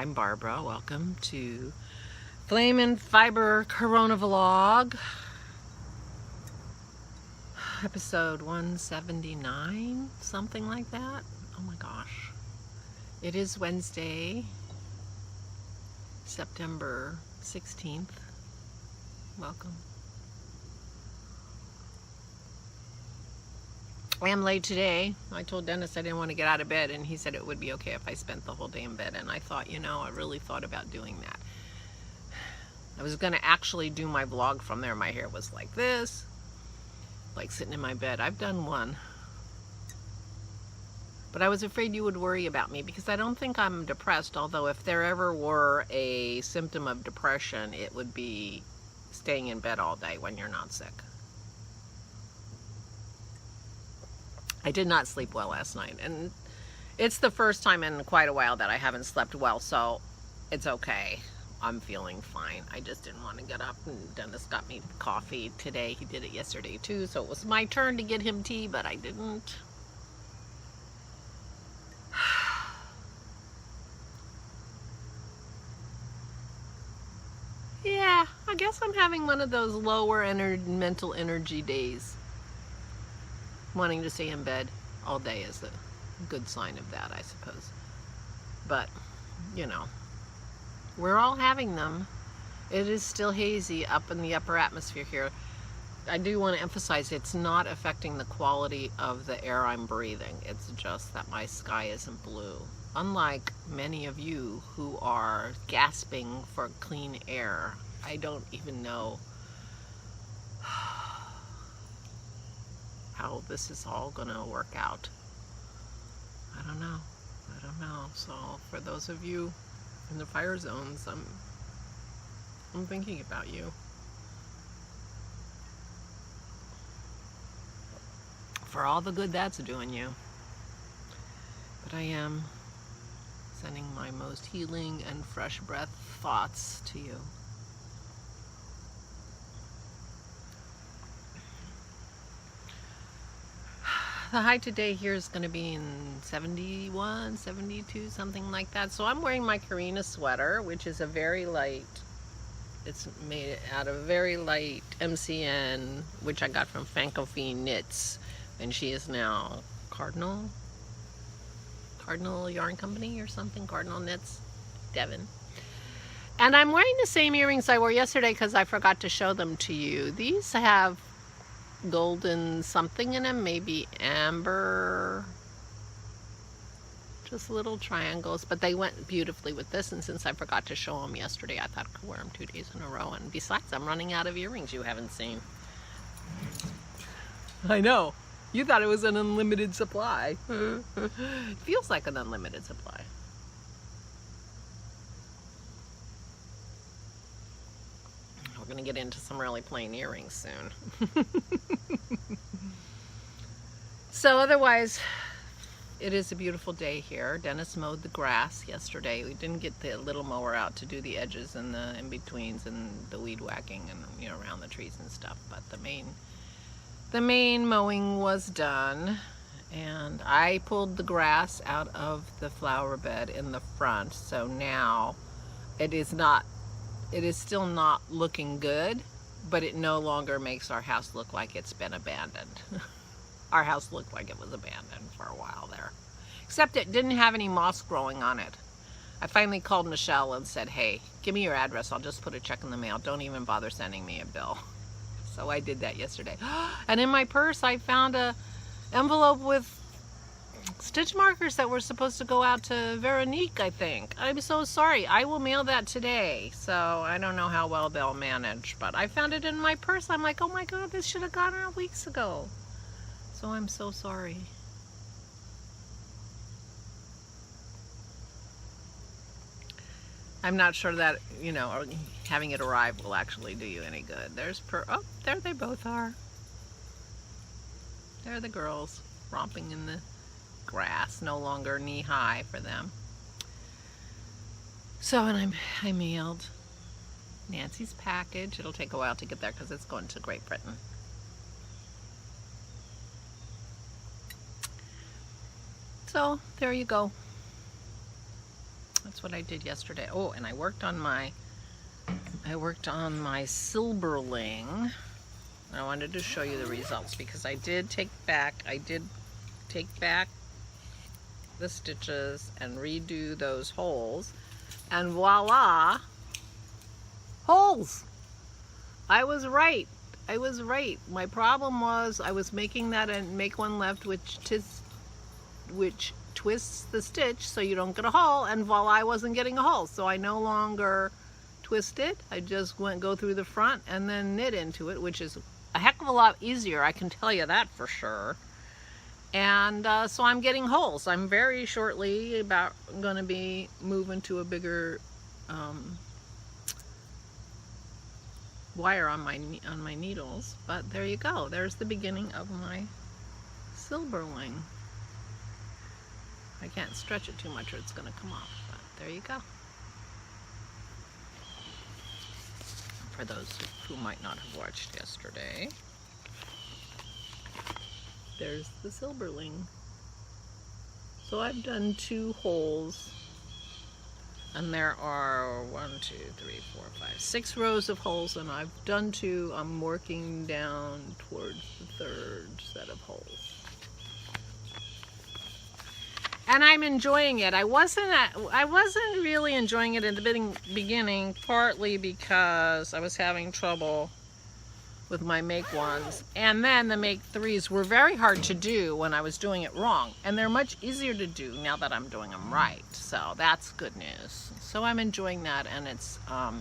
I'm Barbara. Welcome to Flamin' FiberCoronaVlog, episode 179, something like that. Oh my gosh. It is Wednesday, September 16th. Welcome. I am late today. I told Dennis I didn't want to get out of bed, and he said it would be okay if I spent the whole day in bed. And I thought, I really thought about doing that. I was going to actually do my vlog from there. My hair was like this, like sitting in my bed. I've done one. But I was afraid you would worry about me because I don't think I'm depressed, although if there ever were a symptom of depression, it would be staying in bed all day when you're not sick. I did not sleep well last night, and it's the first time in quite a while that I haven't slept well, so it's okay. I'm feeling fine. I just didn't want to get up, and Dennis got me coffee today. He did it yesterday too, so it was my turn to get him tea, but I didn't. Yeah, I guess I'm having one of those lower mental energy days. Wanting to stay in bed all day is a good sign of that, I suppose. But, we're all having them. It is still hazy up in the upper atmosphere here. I do want to emphasize it's not affecting the quality of the air I'm breathing. It's just that my sky isn't blue. Unlike many of you who are gasping for clean air, I don't even know how this is all gonna work out. I don't know. So for those of you in the fire zones, I'm thinking about you. For all the good that's doing you. But I am sending my most healing and fresh breath thoughts to you. The high today here is going to be in 71, 72, something like that. So I'm wearing my Carina sweater, which is a very light, it's made out of very light MCN, which I got from Fankofi Knits. And she is now Cardinal Yarn Company or something, Cardinal Knits, Devon. And I'm wearing the same earrings I wore yesterday because I forgot to show them to you. These have golden something in them, maybe amber, just little triangles, but they went beautifully with this, and since I forgot to show them yesterday, I thought I could wear them 2 days in a row. And besides, I'm running out of earrings you haven't seen. I know, you thought it was an unlimited supply. It feels like an unlimited supply. We're going to get into some really plain earrings soon. So otherwise, it is a beautiful day here. Dennis mowed the grass yesterday. We didn't get the little mower out to do the edges and the in-betweens and the weed whacking and around the trees and stuff. But the main mowing was done, and I pulled the grass out of the flower bed in the front. So now it is still not looking good, but it no longer makes our house look like it's been abandoned. Our house looked like it was abandoned for a while there. Except it didn't have any moss growing on it. I finally called Michelle and said, hey, give me your address. I'll just put a check in the mail. Don't even bother sending me a bill. So I did that yesterday. And in my purse, I found an envelope with stitch markers that were supposed to go out to Veronique, I think. I'm so sorry. I will mail that today. So I don't know how well they'll manage, but I found it in my purse. I'm like, oh my God, this should have gone out weeks ago. So I'm so sorry. I'm not sure that, having it arrive will actually do you any good. Oh, there they both are. There are the girls romping in the grass, no longer knee-high for them. So, and I mailed Nancy's package. It'll take a while to get there because it's going to Great Britain. So there you go. that's what I did yesterday. Oh, and I worked on my Silberling. I wanted to show you the results because I did take back the stitches and redo those holes, and voila, holes. I was right. My problem was I was making that and make one left, which twists the stitch so you don't get a hole, and voila, I wasn't getting a hole. So I no longer twist it. I just go through the front and then knit into it, which is a heck of a lot easier, I can tell you that for sure. And so I'm getting holes. I'm very shortly going to be moving to a bigger wire on my needles. But there you go. There's the beginning of my Silberling. I can't stretch it too much or it's going to come off. But there you go. For those who might not have watched yesterday, there's the Silberling. So I've done 2 holes, and there are 6 rows of holes, and I've done 2. I'm working down towards the 3rd set of holes. And I'm enjoying it. I wasn't really enjoying it in the beginning, partly because I was having trouble with my make 1s, and then the make 3s were very hard to do when I was doing it wrong, and they're much easier to do now that I'm doing them right. So that's good news. So I'm enjoying that, and it's not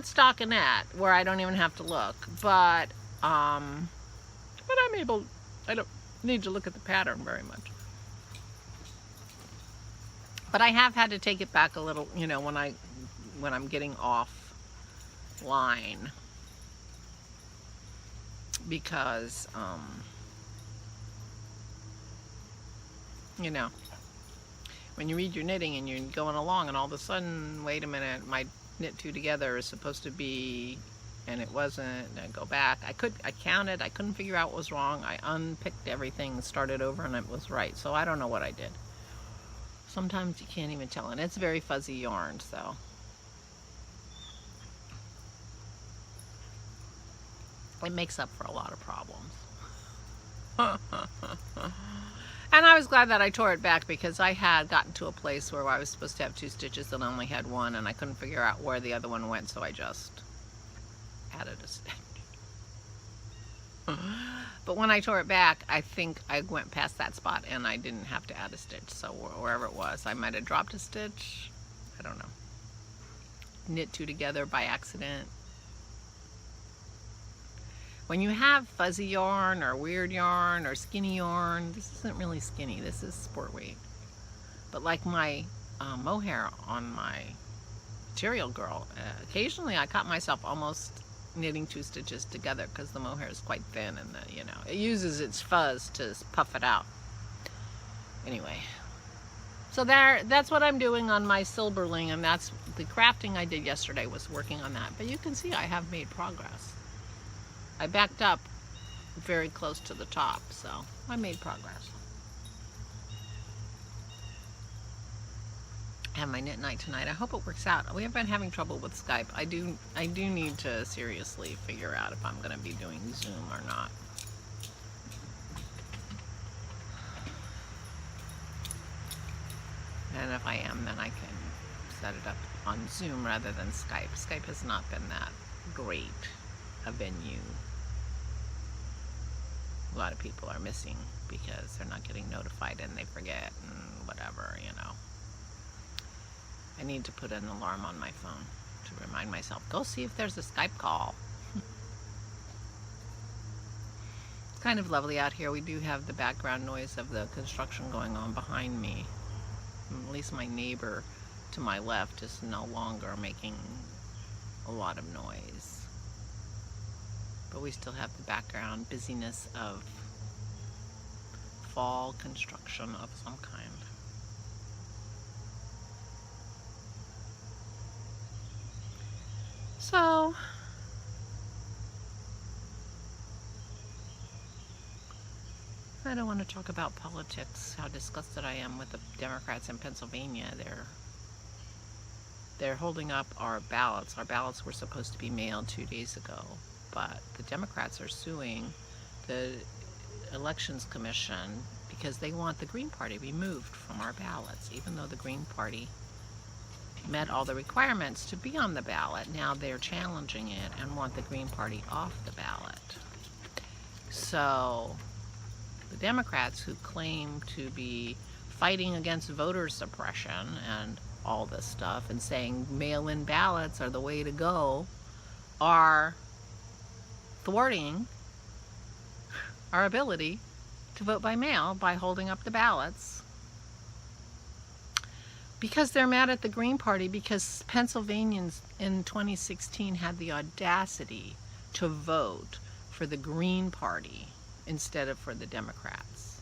stockinette where I don't even have to look, but I'm able, I don't need to look at the pattern very much. But I have had to take it back a little, you know, when I'm getting off line, because, you know, when you read your knitting and you're going along and all of a sudden, wait a minute, my knit 2 together is supposed to be, and it wasn't, and I go back. I counted, I couldn't figure out what was wrong. I unpicked everything and started over, and it was right. So I don't know what I did. Sometimes you can't even tell, and it's very fuzzy yarn, so. It makes up for a lot of problems. And I was glad that I tore it back, because I had gotten to a place where I was supposed to have 2 stitches and I only had 1, and I couldn't figure out where the other one went, so I just added a stitch. But when I tore it back, I think I went past that spot and I didn't have to add a stitch. So wherever it was, I might have dropped a stitch. I don't know. Knit 2 together by accident. When you have fuzzy yarn or weird yarn or skinny yarn, this isn't really skinny, this is sport weight. But like my mohair on my Material Girl, occasionally I caught myself almost knitting 2 stitches together because the mohair is quite thin, and you know, it uses its fuzz to puff it out. Anyway, so that's what I'm doing on my Silberling, and that's the crafting I did yesterday was working on that. But you can see I have made progress. I backed up very close to the top, so I made progress. I have my knit night tonight. I hope it works out. We have been having trouble with Skype. I do need to seriously figure out if I'm going to be doing Zoom or not. And if I am, then I can set it up on Zoom rather than Skype. Skype has not been that great a venue. A lot of people are missing because they're not getting notified and they forget and whatever, you know. I need to put an alarm on my phone to remind myself, go see if there's a Skype call. It's kind of lovely out here. We do have the background noise of the construction going on behind me. At least my neighbor to my left is no longer making a lot of noise. But we still have the background busyness of fall construction of some kind. So, I don't want to talk about politics, how disgusted I am with the Democrats in Pennsylvania. They're holding up our ballots. Our ballots were supposed to be mailed 2 days ago, but the Democrats are suing the Elections Commission because they want the Green Party removed from our ballots, even though the Green Party met all the requirements to be on the ballot. Now they're challenging it and want the Green Party off the ballot. So the Democrats, who claim to be fighting against voter suppression and all this stuff and saying mail-in ballots are the way to go, are thwarting our ability to vote by mail by holding up the ballots, because they're mad at the Green Party because Pennsylvanians in 2016 had the audacity to vote for the Green Party instead of for the Democrats.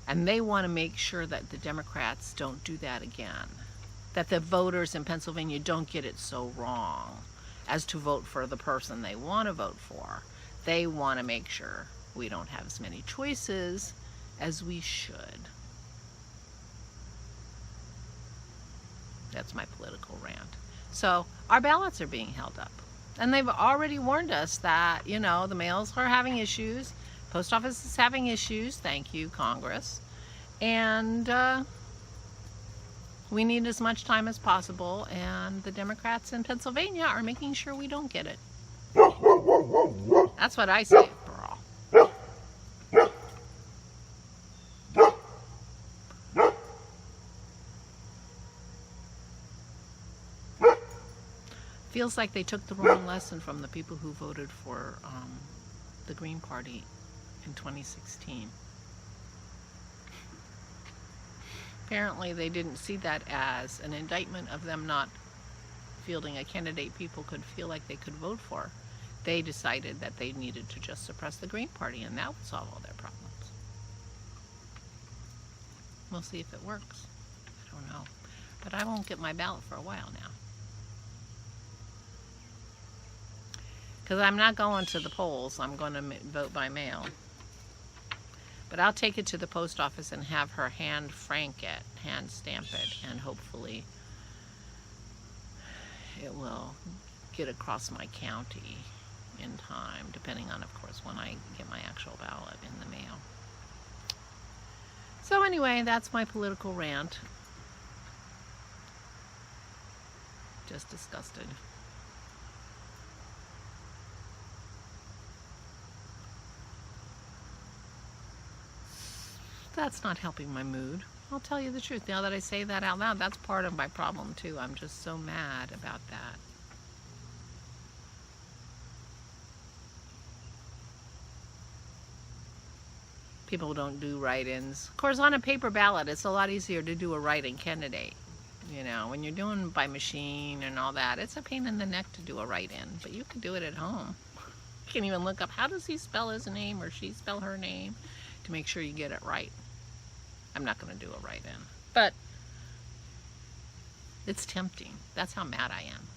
And they want to make sure that the Democrats don't do that again, that the voters in Pennsylvania don't get it so wrong as to vote for the person they want to vote for. They want to make sure we don't have as many choices as we should. That's my political rant. So our ballots are being held up. And they've already warned us that, you know, the mails are having issues. Post office is having issues. Thank you, Congress. And we need as much time as possible. And the Democrats in Pennsylvania are making sure we don't get it. That's what I say, girl. Feels like they took the wrong lesson from the people who voted for the Green Party in 2016. Apparently they didn't see that as an indictment of them not fielding a candidate people could feel like they could vote for. They decided that they needed to just suppress the Green Party, and that would solve all their problems. We'll see if it works. I don't know. But I won't get my ballot for a while now. Because I'm not going to the polls. I'm going to vote by mail. But I'll take it to the post office and have her hand frank it, hand stamp it, and hopefully it will get across my county in time, depending on, of course, when I get my actual ballot in the mail. So anyway, that's my political rant. Just disgusted. That's not helping my mood. I'll tell you the truth. Now that I say that out loud, that's part of my problem too. I'm just so mad about that. People don't do write-ins. Of course, on a paper ballot, it's a lot easier to do a write-in candidate. You know, when you're doing by machine and all that, it's a pain in the neck to do a write-in. But you can do it at home. You can even look up, how does he spell his name or she spell her name, to make sure you get it right. I'm not going to do a write-in. But it's tempting. That's how mad I am.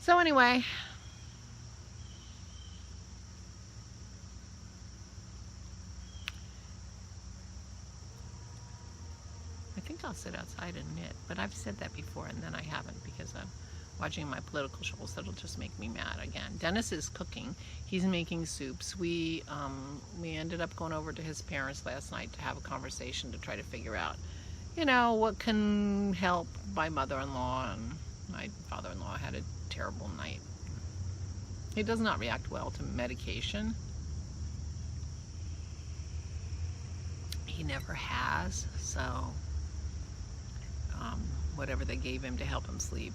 So anyway, I think I'll sit outside and knit. But I've said that before and then I haven't because I'm watching my political shows. That'll just make me mad again. Dennis is cooking. He's making soups. We ended up going over to his parents last night to have a conversation to try to figure out, you know, what can help my mother-in-law. And my father-in-law had a terrible night. He does not react well to medication. He never has. So whatever they gave him to help him sleep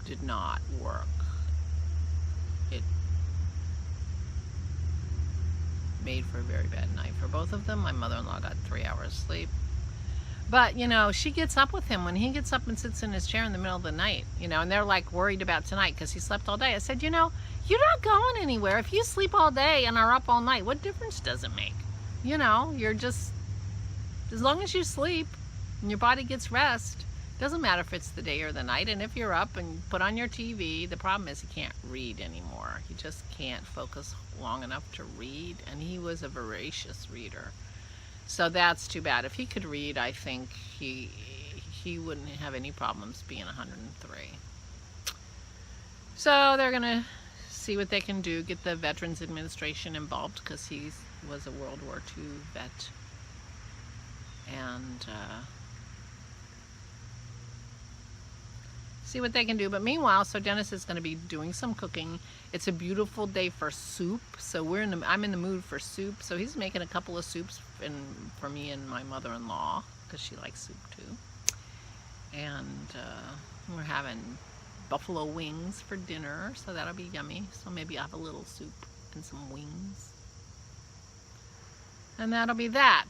did not work. It made for a very bad night for both of them. My mother-in-law got 3 hours sleep. But, you know, she gets up with him when he gets up and sits in his chair in the middle of the night, you know, and they're like worried about tonight because he slept all day. I said, you know, you're not going anywhere. If you sleep all day and are up all night, what difference does it make? You know, you're just, as long as you sleep and your body gets rest, Doesn't matter if it's the day or the night, and if you're up and put on your TV, the problem is he can't read anymore. He just can't focus long enough to read, and he was a voracious reader. So that's too bad. If he could read, I think he wouldn't have any problems being 103. So they're gonna see what they can do, get the Veterans Administration involved, because he was a World War II vet. And see what they can do. But meanwhile, so Dennis is going to be doing some cooking. It's a beautiful day for soup, so I'm in the mood for soup. So he's making a couple of soups for me and my mother-in-law, because she likes soup too. And we're having buffalo wings for dinner, so that'll be yummy. So maybe I'll have a little soup and some wings, and that'll be that.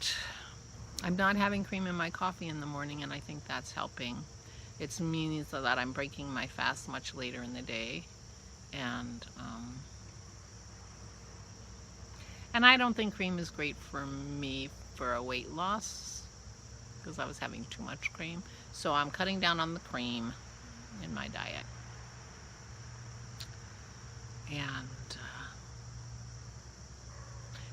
I'm not having cream in my coffee in the morning, and I think that's helping. It's meaning so that I'm breaking my fast much later in the day, and I don't think cream is great for me for a weight loss, because I was having too much cream. So I'm cutting down on the cream in my diet. And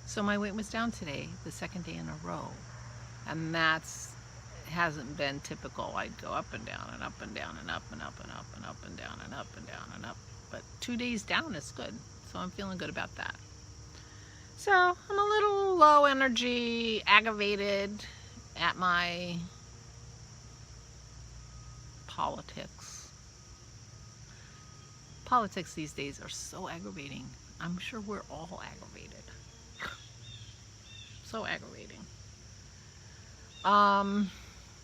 so my weight was down today, the second day in a row, and hasn't been typical. I'd go up and down and up and down and up and up and up and up and down and up and down and up. But 2 days down is good. So I'm feeling good about that. So I'm a little low energy, aggravated at my politics. Politics these days are so aggravating. I'm sure we're all aggravated. So aggravating.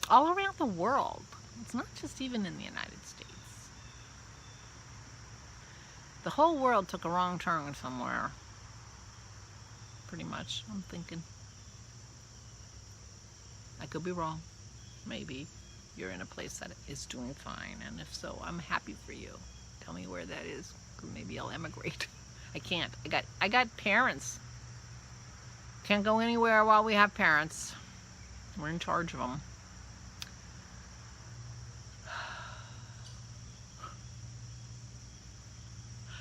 All around the world. It's not just even in the United States. The whole world took a wrong turn somewhere. Pretty much, I'm thinking. I could be wrong. Maybe you're in a place that is doing fine, and if so, I'm happy for you. Tell me where that is. Maybe I'll emigrate. I can't. I got parents. Can't go anywhere while we have parents. We're in charge of them.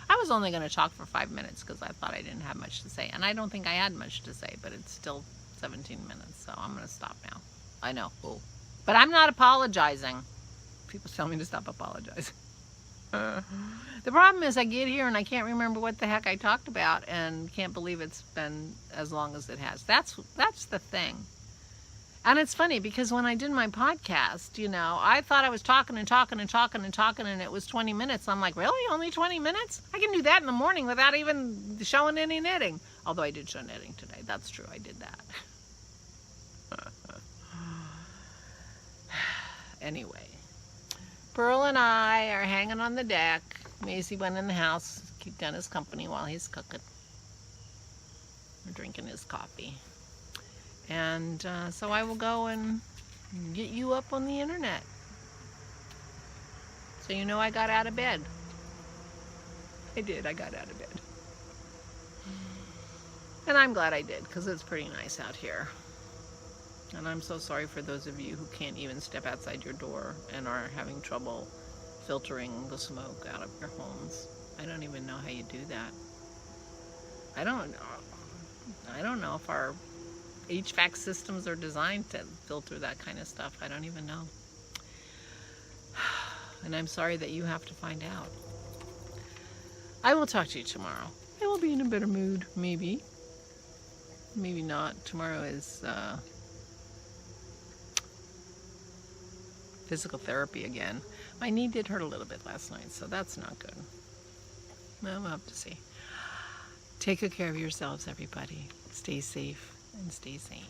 I was only going to talk for 5 minutes because I thought I didn't have much to say. And I don't think I had much to say, but it's still 17 minutes. So I'm going to stop now. I know. Ooh. But I'm not apologizing. People tell me to stop apologizing. The problem is I get here and I can't remember what the heck I talked about, and can't believe it's been as long as it has. That's the thing. And it's funny because when I did my podcast, you know, I thought I was talking and talking and talking and talking, and it was 20 minutes. I'm like, really? Only 20 minutes? I can do that in the morning without even showing any knitting. Although I did show knitting today. That's true. I did that. Anyway, Pearl and I are hanging on the deck. Maisie went in the house to keep Dennis company while he's cooking. We're drinking his coffee. And so I will go and get you up on the internet. So you know I got out of bed. I did. I got out of bed. And I'm glad I did, because it's pretty nice out here. And I'm so sorry for those of you who can't even step outside your door and are having trouble filtering the smoke out of your homes. I don't even know how you do that. I don't know if our HVAC systems are designed to filter that kind of stuff. I don't even know. And I'm sorry that you have to find out. I will talk to you tomorrow. I will be in a better mood, maybe. Maybe not. Tomorrow is physical therapy again. My knee did hurt a little bit last night, so that's not good. Well, we'll have to see. Take good care of yourselves, everybody. Stay safe and stay sane.